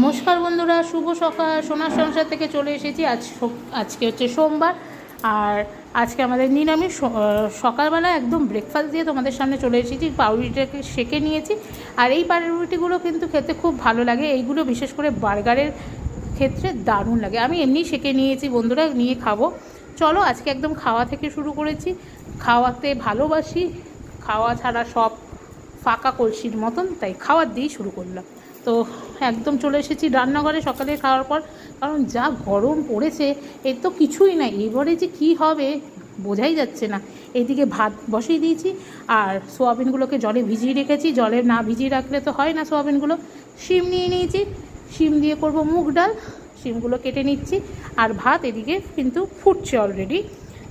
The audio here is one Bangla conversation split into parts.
নমস্কার বন্ধুরা, শুভ সকাল। সোনার সংসার থেকে চলে এসেছি। আজকে হচ্ছে সোমবার, আর আজকে আমাদের নিরামিষ। সকালবেলা একদম ব্রেকফাস্ট দিয়ে তোমাদের সামনে চলে এসেছি। পাউরুটিটাকে সেঁকে নিয়েছি, আর এই পাউরুটিগুলো কিন্তু খেতে খুব ভালো লাগে। এইগুলো বিশেষ করে বার্গারের ক্ষেত্রে দারুণ লাগে। আমি এমনি সেঁকে নিয়েছি বন্ধুরা, নিয়ে খাবো। চলো, আজকে একদম খাওয়া থেকে শুরু করেছি। খাওয়াতে ভালোবাসি, খাওয়া ছাড়া সব ফাঁকা কলসির মতন, তাই খাওয়ার দিয়েই শুরু করলাম। তো একদম চলে এসেছি রান্নাঘরে সকালে খাওয়ার পর, কারণ যা গরম পড়েছে এর তো কিছুই নাই। এবারে যে কী হবে বোঝাই যাচ্ছে না। এইদিকে ভাত বসিয়ে দিয়েছি, আর সোয়াবিনগুলোকে জলে ভিজিয়ে রেখেছি। জলে না ভিজিয়ে রাখলে তো হয় না সোয়াবিনগুলো। শিম নিয়ে নিয়েছি, শিম দিয়ে করব মুগ ডাল। শিমগুলো কেটে নিচ্ছি, আর ভাত এদিকে কিন্তু ফুটছে অলরেডি।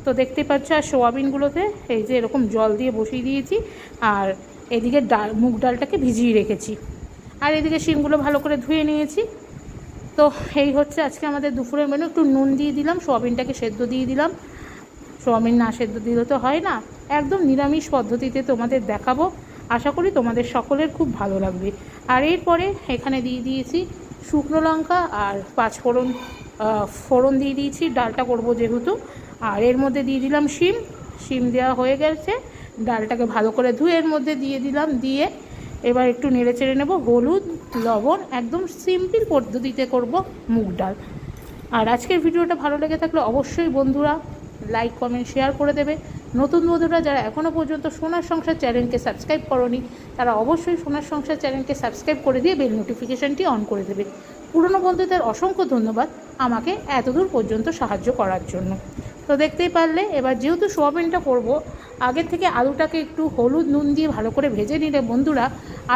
তো দেখতে পাচ্ছ, আর সোয়াবিনগুলোতে এই যে এরকম জল দিয়ে বসিয়ে দিয়েছি, আর এদিকে মুগ ডালটাকে ভিজিয়ে রেখেছি, আর এদিকে শিমগুলো ভালো করে ধুয়ে নিয়েছি। তো এই হচ্ছে আজকে আমাদের দুপুরের মেনু। একটু নুন দিয়ে দিলাম, সোয়াবিনটাকে সেদ্ধ দিয়ে দিলাম। সোয়াবিন না সেদ্ধ দিলে তো হয় না। একদম নিরামিষ পদ্ধতিতে তোমাদের দেখাবো, আশা করি তোমাদের সকলের খুব ভালো লাগবে। আর এরপরে এখানে দিয়ে দিয়েছি শুকনো লঙ্কা আর পাঁচফোড়ন, ফোড়ন দিয়ে দিয়েছি, ডালটা করব যেহেতু। আর এর মধ্যে দিয়ে দিলাম শিম। শিম দেওয়া হয়ে গেছে, ডালটাকে ভালো করে ধুয়ে এর মধ্যে দিয়ে দিলাম। দিয়ে এবার একটু নেড়ে চেড়ে নেব। হলুদ, লবণ, একদম সিম্পল পদ্ধতিতে করব মুগ ডাল। আর আজকের ভিডিওটা ভালো লেগে থাকলে অবশ্যই বন্ধুরা লাইক, কমেন্ট, শেয়ার করে দেবে। নতুন বন্ধুরা যারা এখনও পর্যন্ত সোনার সংসার চ্যানেলকে সাবস্ক্রাইব করোনি, তারা অবশ্যই সোনার সংসার চ্যানেলকে সাবস্ক্রাইব করে দিয়ে বেল নোটিফিকেশানটি অন করে দেবে। পুরনো বন্ধুদের অসংখ্য ধন্যবাদ আমাকে এতদূর পর্যন্ত সাহায্য করার জন্য। তো দেখতেই পারলে, এবার যেহেতু সোয়াবিনটা করব, আগের থেকে আলুটাকে একটু হলুদ নুন দিয়ে ভালো করে ভেজে নিলে বন্ধুরা,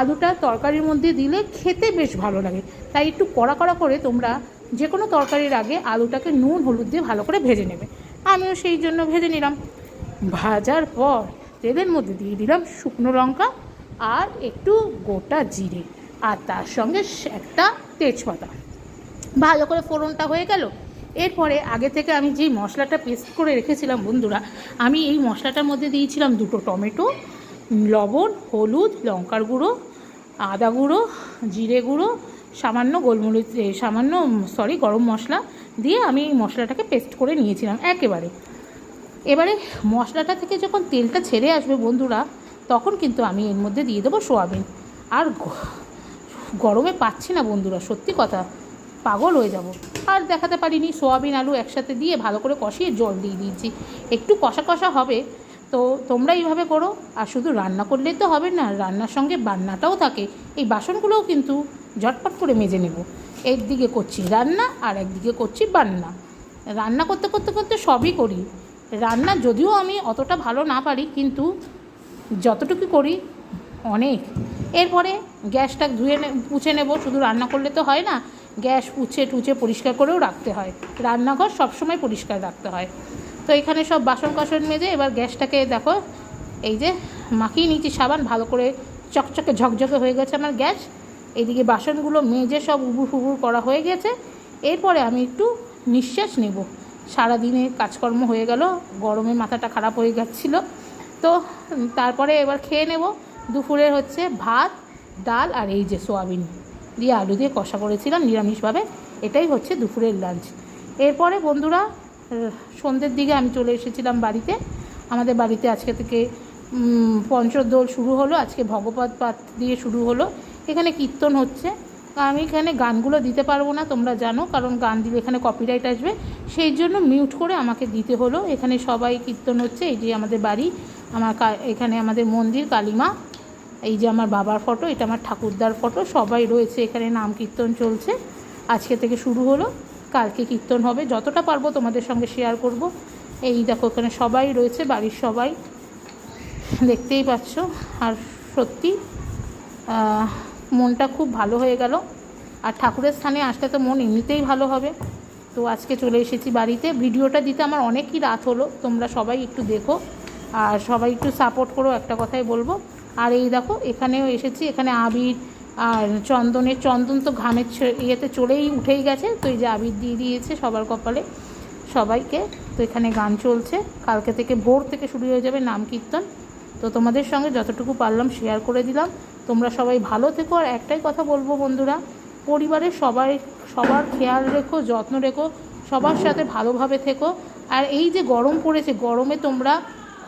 আলুটা তরকারির মধ্যে দিলে খেতে বেশ ভালো লাগে। তাই একটু কড়া কড়া করে তোমরা যে কোনো তরকারির আগে আলুটাকে নুন হলুদ দিয়ে ভালো করে ভেজে নেবে। আমিও সেই জন্য ভেজে নিলাম। ভাজার পর তেলের মধ্যে দিয়ে দিলাম শুকনো লঙ্কা আর একটু গোটা জিরে, আর তার সঙ্গে একটা তেজপাতা। ভালো করে ফোড়নটা হয়ে গেল। এরপরে আগে থেকে আমি যেই মশলাটা পেস্ট করে রেখেছিলাম বন্ধুরা, আমি এই মশলাটার মধ্যে দিয়েছিলাম 2টো টমেটো, লবণ, হলুদ, লঙ্কার গুঁড়ো, আদা গুঁড়ো, জিরে গুঁড়ো, সামান্য গরম মশলা দিয়ে আমি এই মশলাটাকে পেস্ট করে নিয়েছিলাম একেবারে। এবারে মশলাটা থেকে যখন তেলটা ছেড়ে আসবে বন্ধুরা, তখন কিন্তু আমি এর মধ্যে দিয়ে দেবো সোয়াবিন। আর গরমে পাচ্ছি না বন্ধুরা, সত্যি কথা, পাগল হয়ে যাব। আর দেখাতে পারিনি, সোয়াবিন আলু একসাথে দিয়ে ভালো করে কষিয়ে জল দিয়ে দিয়েছি। একটু কষা কষা হবে। তো তোমরা এইভাবে করো। আর শুধু রান্না করলেই তো হবে না, রান্নার সঙ্গে বান্নাটাও থাকে। এই বাসনগুলোও কিন্তু ঝটপট করে মেজে নেব। একদিকে করছি রান্না, আর একদিকে করছি বান্না। রান্না করতে করতে করতে সবই করি। রান্না যদিও আমি অতটা ভালো না পারি, কিন্তু যতটুকু করি অনেক। এরপরে গ্যাসটা পুছে নেব। শুধু রান্না করলে তো হয় না, গ্যাস পুছে পরিষ্কার করেও রাখতে হয়। রান্নাঘর সবসময় পরিষ্কার রাখতে হয়। তো এখানে সব বাসন কাসন মেজে এবার গ্যাসটাকে দেখো, এই যে মাখিয়ে নিয়েছি সাবান, ভালো করে চকচকে ঝকঝকে হয়ে গেছে আমার গ্যাস। এইদিকে বাসনগুলো মেজে সব উবুর ফুবুর করা হয়ে গেছে। এরপরে আমি একটু নিঃশ্বাস নেব। সারাদিনে কাজকর্ম হয়ে গেল, গরমে মাথাটা খারাপ হয়ে যাচ্ছিলো। তো তারপরে এবার খেয়ে নেব। দুপুরের হচ্ছে ভাত, ডাল, আর এই যে সোয়াবিন দিয়ে আলু দিয়ে কষা করেছিলাম নিরামিষভাবে। এটাই হচ্ছে দুপুরের লাঞ্চ। এরপরে বন্ধুরা সন্ধ্যের দিকে আমি চলে এসেছিলাম বাড়িতে। আমাদের বাড়িতে আজকে থেকে পঞ্চদোল শুরু হলো। আজকে ভগবত পাঠ দিয়ে শুরু হলো। এখানে কীর্তন হচ্ছে। আমি এখানে গানগুলো দিতে পারবো না, তোমরা জানো, কারণ গান দিলে এখানে কপিরাইট আসবে। সেই জন্য মিউট করে আমাকে দিতে হলো। এখানে সবাই কীর্তন হচ্ছে। এই যে আমাদের বাড়ি, এখানে আমাদের মন্দির কালীমা, এই যে আমার বাবার ফটো, এটা আমার ঠাকুরদার ফটো, সবাই রয়েছে এখানে। নাম কীর্তন চলছে, আজকে থেকে শুরু হলো। কালকে কীর্তন হবে। যতটা পারবো তোমাদের সঙ্গে শেয়ার করব। এই দেখো এখানে সবাই রয়েছে, বাড়ির সবাই, দেখতেই পাচ্ছ। আর সত্যি মনটা খুব ভালো হয়ে গেল। আর ঠাকুরের স্থানে আসলে তো মন এমনিতেই ভালো হবে। তো আজকে চলে এসেছি বাড়িতে। ভিডিওটা দিতে আমার অনেকই রাত হলো। তোমরা সবাই একটু দেখো, আর সবাই একটু সাপোর্ট করো, একটা কথাই বলবো। আর এই দেখো এখানেও এসেছি। এখানে আবির আর চন্দন তো ঘামের ইয়েতে চলেই উঠেই গেছে। তো এই যে আবির দিয়ে দিয়েছে সবার কপালে, সবাইকে। তো এখানে গান চলছে। কালকে থেকে ভোর থেকে শুরু হয়ে যাবে নাম কীর্তন। তো তোমাদের সঙ্গে যতটুকু পারলাম শেয়ার করে দিলাম। তোমরা সবাই ভালো থেকো। আর একটাই কথা বলবো বন্ধুরা, পরিবারের সবার খেয়াল রেখো, যত্ন রেখো, সবার সাথে ভালোভাবে থেকো। আর এই যে গরম পড়েছে, গরমে তোমরা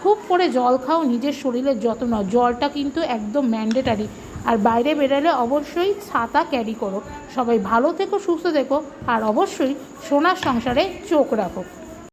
খুব করে জল খাও, নিজের শরীরের যত্ন নাও। জলটা কিন্তু একদম ম্যান্ডেটারি। আর বাইরে বেরোলে অবশ্যই ছাতা ক্যারি করো। সবাই ভালো থেকো, সুস্থ থেকো, আর অবশ্যই সোনার সংসারে চোখ রাখো।